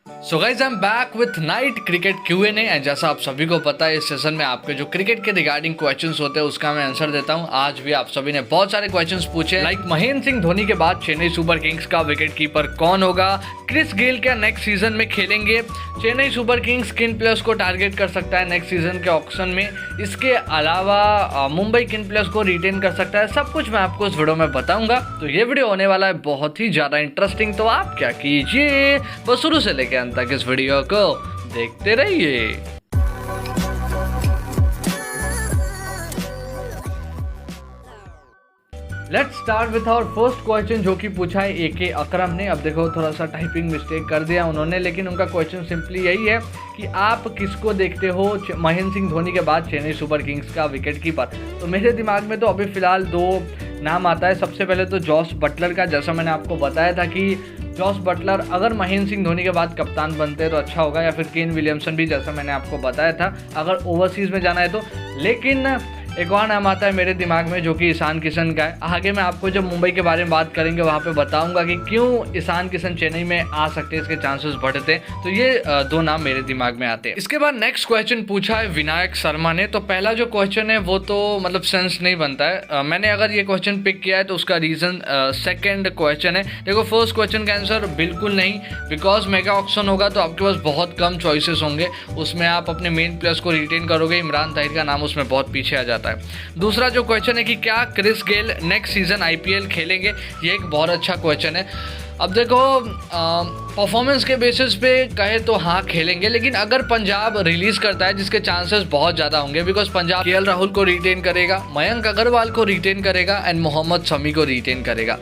So guys I am back with night cricket Q&A and जैसा आप सभी को पता है इस सेशन में आपके जो क्रिकेट के रिगार्डिंग क्वेश्चंस होते हैं उसका मैं आंसर देता हूं। आज भी आप सभी ने बहुत सारे क्वेश्चंस पूछे लाइक महेंद्र सिंह धोनी के बाद चेन्नई सुपर किंग्स का विकेट कीपर कौन होगा, क्रिस गेल क्या नेक्स्ट सीजन में खेलेंगे, चेन्नई सुपर किंग्स किन प्लेयर्स को टारगेट कर सकता है नेक्स्ट सीजन के ऑक्शन में, इसके अलावा मुंबई किन प्लेयर्स को रिटेन कर सकता है, सब कुछ मैं आपको इस वीडियो में बताऊंगा। तो ये वीडियो होने वाला है बहुत ही ज़्यादा इंटरेस्टिंग। तो आप क्या कीजिए बस शुरू से लेकर अंत तक इस वीडियो को देखते रहिए। Let's start with our first question जो कि पूछा है AK अकरम ने। अब देखो थोड़ा सा टाइपिंग मिस्टेक कर दिया उन्होंने, लेकिन उनका क्वेश्चन सिंपली यही है कि आप किसको देखते हो महेंद्र सिंह धोनी के बाद चेन्नई सुपर किंग्स का विकेट कीपर। तो मेरे दिमाग में तो अभी फ़िलहाल दो नाम आता है। सबसे पहले तो जॉस बटलर का, जैसा मैंने आपको बताया था कि जॉस बटलर अगर महेंद्र सिंह धोनी के बाद कप्तान बनते हैं तो अच्छा होगा, या फिर केन विलियमसन भी, जैसा मैंने आपको बताया था अगर ओवरसीज़ में जाना है तो। लेकिन एक और नाम आता है मेरे दिमाग में जो कि ईशान किशन का है। आगे मैं आपको जब मुंबई के बारे में बात करेंगे वहाँ पे बताऊंगा कि क्यों ईशान किशन चेन्नई में आ सकते हैं, इसके चांसेस बढ़ते हैं। तो ये दो नाम मेरे दिमाग में आते हैं। इसके बाद नेक्स्ट क्वेश्चन पूछा है विनायक शर्मा ने। तो पहला जो क्वेश्चन है वो तो मतलब सेंस नहीं बनता है। मैंने अगर ये क्वेश्चन पिक किया है तो उसका रीज़न सेकेंड क्वेश्चन है। देखो फर्स्ट क्वेश्चन का आंसर बिल्कुल नहीं, बिकॉज मेगा ऑक्शन होगा तो आपके पास बहुत कम चॉइसेस होंगे, उसमें आप अपने मेन प्लेयर्स को रिटेन करोगे। इमरान ताहिर का नाम उसमें बहुत पीछे आ जाता है। दूसरा जो क्वेश्चन है कि क्या Chris Gayle next season IPL खेलेंगे, ये एक बहुत अच्छा क्वेश्चन है। अब देखो परफॉर्मेंस के बेसिस पे कहे तो हाँ खेलेंगे, लेकिन अगर पंजाब रिलीज करता है जिसके चांसेस बहुत ज़्यादा होंगे, बिकॉज पंजाब KL राहुल को रिटेन करेगा, मयंक अग्रवाल को रिटेन करेगा एंड मोहम्मद शमी को रिटेन करेगा।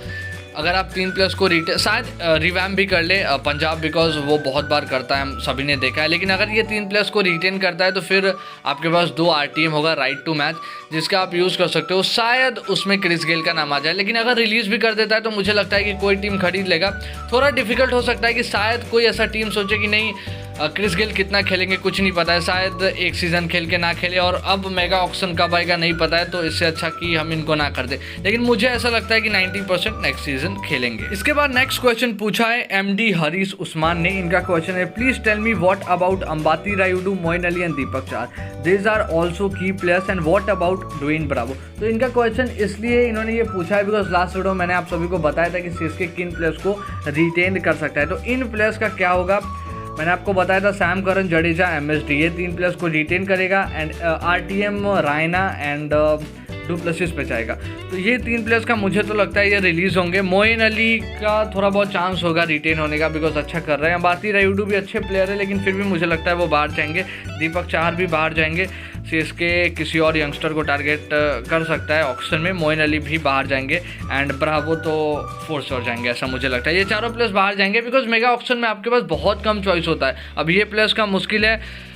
अगर आप तीन प्लेयर्स को रिटेन शायद रिवैम्प भी कर ले पंजाब, बिकॉज वो बहुत बार करता है, हम सभी ने देखा है। लेकिन अगर ये तीन प्लेयर्स को रिटेन करता है तो फिर आपके पास 2 RTM होगा, राइट टू मैच, जिसका आप यूज़ कर सकते हो। शायद उसमें क्रिस गेल का नाम आ जाए। लेकिन अगर रिलीज़ भी कर देता है तो मुझे लगता है कि कोई टीम खरीद लेगा। थोड़ा डिफिकल्ट हो सकता है कि शायद कोई ऐसा टीम सोचे कि नहीं क्रिस गेल कितना खेलेंगे कुछ नहीं पता है, शायद एक सीज़न खेल के ना खेले और अब मेगा ऑक्शन कब आएगा नहीं पता है, तो इससे अच्छा कि हम इनको ना कर दे। लेकिन मुझे ऐसा लगता है कि 90% नेक्स्ट सीजन खेलेंगे। इसके बाद नेक्स्ट क्वेश्चन पूछा है MD हरीश उस्मान ने। इनका क्वेश्चन है please tell me what about Ambati Rayudu, Moin Ali and Deepak Chahar, these are also key players and what about Dwayne Bravo. तो इनका क्वेश्चन इसलिए इन्होंने ये पूछा है बिकॉज लास्ट वीडियो मैंने आप सभी को बताया था कि CSK किन प्लेयर्स को रिटेन कर सकता है। तो इन प्लेयर्स का क्या होगा, मैंने आपको बताया था सैम करन, जडेजा, MSD, ये तीन प्लेयर्स को रिटेन करेगा and RTM Raina and du Plessis पे जाएगा। तो ये तीन प्लेयर्स का मुझे तो लगता है ये रिलीज़ होंगे। मोइन अली का थोड़ा बहुत चांस होगा रिटेन होने का बिकॉज अच्छा कर रहे हैं। अंबाती रायुडू भी अच्छे प्लेयर है लेकिन फिर भी मुझे लगता है वो बाहर जाएंगे। दीपक चाहर भी बाहर जाएंगे। CSK किसी और यंगस्टर को टारगेट कर सकता है ऑक्शन में। मोइन अली भी बाहर जाएंगे एंड ब्रावो तो फोर्स और जाएंगे, ऐसा मुझे लगता है। ये चारों प्लेयर्स बाहर जाएंगे बिकॉज मेगा ऑक्शन में आपके पास बहुत कम चॉइस होता है। अब ये प्लेयर्स का मुश्किल है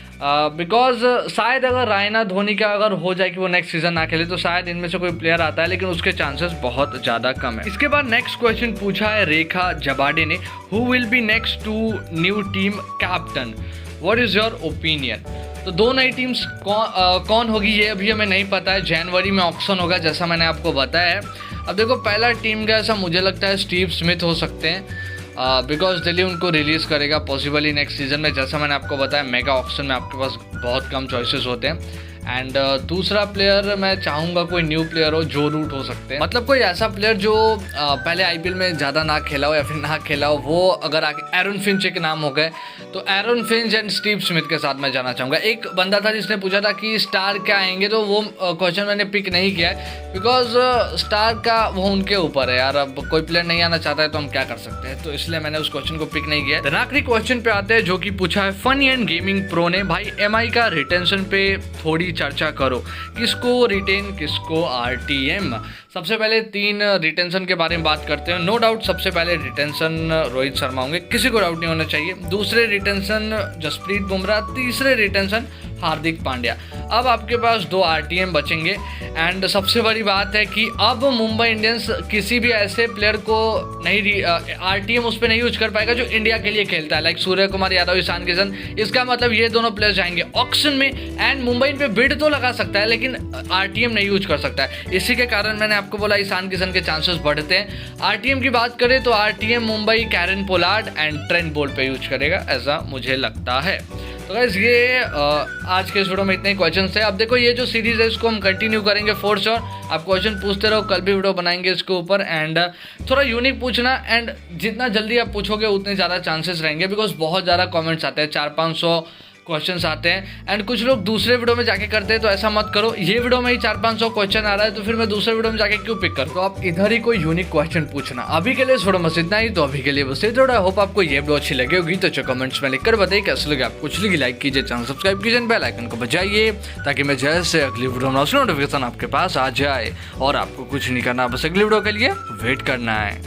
बिकॉज शायद अगर रायना धोनी का अगर हो जाए कि वो नेक्स्ट सीजन ना खेले तो शायद इनमें से कोई प्लेयर आता है, लेकिन उसके चांसेस बहुत ज़्यादा कम है। इसके बाद नेक्स्ट क्वेश्चन पूछा है रेखा जबाडे ने। Who will be next to new team captain, what is your opinion. तो दो नई टीम्स कौन होगी ये अभी हमें नहीं पता है। जनवरी में ऑक्शन होगा जैसा मैंने आपको बताया है। अब देखो पहला टीम का ऐसा मुझे लगता है स्टीव स्मिथ हो सकते हैं बिकॉज दिल्ली उनको रिलीज़ करेगा पॉसिबली नेक्स्ट सीजन में। जैसा मैंने आपको बताया मेगा ऑक्शन में आपके पास बहुत कम चॉइसेस होते हैं। एंड दूसरा प्लेयर मैं चाहूँगा कोई न्यू प्लेयर हो, जो रूट हो सकते हैं, मतलब कोई ऐसा प्लेयर जो पहले IPL में ज़्यादा ना खेला हो या फिर ना खेला हो, वो अगर आगे एरन फिंच एक नाम हो गए तो Aaron Finch and Steve Smith के साथ मैं जाना चाहूँगा। एक बंदा था जिसने पूछा था कि स्टार क्या आएंगे, तो वो क्वेश्चन मैंने पिक नहीं किया है बिकॉज स्टार का वो उनके ऊपर है यार। अब कोई प्लेयर नहीं आना चाहता है तो हम क्या कर सकते हैं, तो इसलिए मैंने उस क्वेश्चन को पिक नहीं किया है। आखिरी क्वेश्चन पे आते हैं जो कि पूछा है फनी एंड गेमिंग प्रो ने। भाई MI का रिटेंशन पे थोड़ी चर्चा करो, किसको रिटेन किसको RTM। सबसे पहले 3 रिटेंशन के बारे में बात करते हैं। नो डाउट सबसे पहले रिटेंशन रोहित शर्मा होंगे, किसी को डाउट नहीं होना चाहिए। दूसरे रिटेंशन जसप्रीत बुमराह, तीसरे रिटेंशन हार्दिक पांड्या। अब आपके पास 2 RTM बचेंगे एंड सबसे बड़ी बात है कि अब मुंबई इंडियंस किसी भी ऐसे प्लेयर को नहीं RTM उस पर नहीं यूज कर पाएगा जो इंडिया के लिए खेलता है, लाइक सूर्य कुमार यादव, ईशान किशन। इसका मतलब ये दोनों प्लेयर जाएंगे ऑक्शन में एंड मुंबई इन पे बिड तो लगा सकता है लेकिन RTM नहीं यूज कर सकता है। इसी के कारण मैंने आपको बोला ईशान किशन के चांसेस बढ़ते हैं। आरटीएम की बात करें तो RTM Mumbai Kieron Pollard and Trent Boult पे यूज करेगा, ऐसा मुझे लगता है। तो गाइस ये आज के इस वीडियो में इतने ही क्वेश्चन थे। अब देखो ये जो सीरीज है इसको हम कंटिन्यू करेंगे फॉर श्योर। आप क्वेश्चन पूछते रहो, कल भी वीडियो बनाएंगे इसके ऊपर। एंड थोड़ा यूनिक पूछना, एंड जितना जल्दी आप पूछोगे उतने ज़्यादा चांसेस रहेंगे, बिकॉज बहुत ज़्यादा कमेंट्स आते हैं, 400-500 क्वेश्चंस आते हैं। एंड कुछ लोग दूसरे वीडियो में जाके करते हैं, तो ऐसा मत करो। ये वीडियो में ही 400-500 क्वेश्चन आ रहा है, तो फिर मैं दूसरे वीडियो में जाके क्यों पिक करूँ? तो आप इधर ही कोई यूनिक क्वेश्चन पूछना। अभी के लिए इस वीडियो में इतना ही, तो अभी के लिए बस इतना। होप आपको ये वीडियो अच्छी लगी होगी, तो कमेंट्स में लिखकर बताइए कैसे लगे। आप कुछ लिखिए, लाइक कीजिए, चैनल सब्सक्राइब कीजिए, बेल आइकन को बजाइए, ताकि मैं जैसे अगली वीडियो में नोटिफिकेशन आपके पास आ जाए। और आपको कुछ नहीं करना, बस अगली वीडियो के लिए वेट करना है।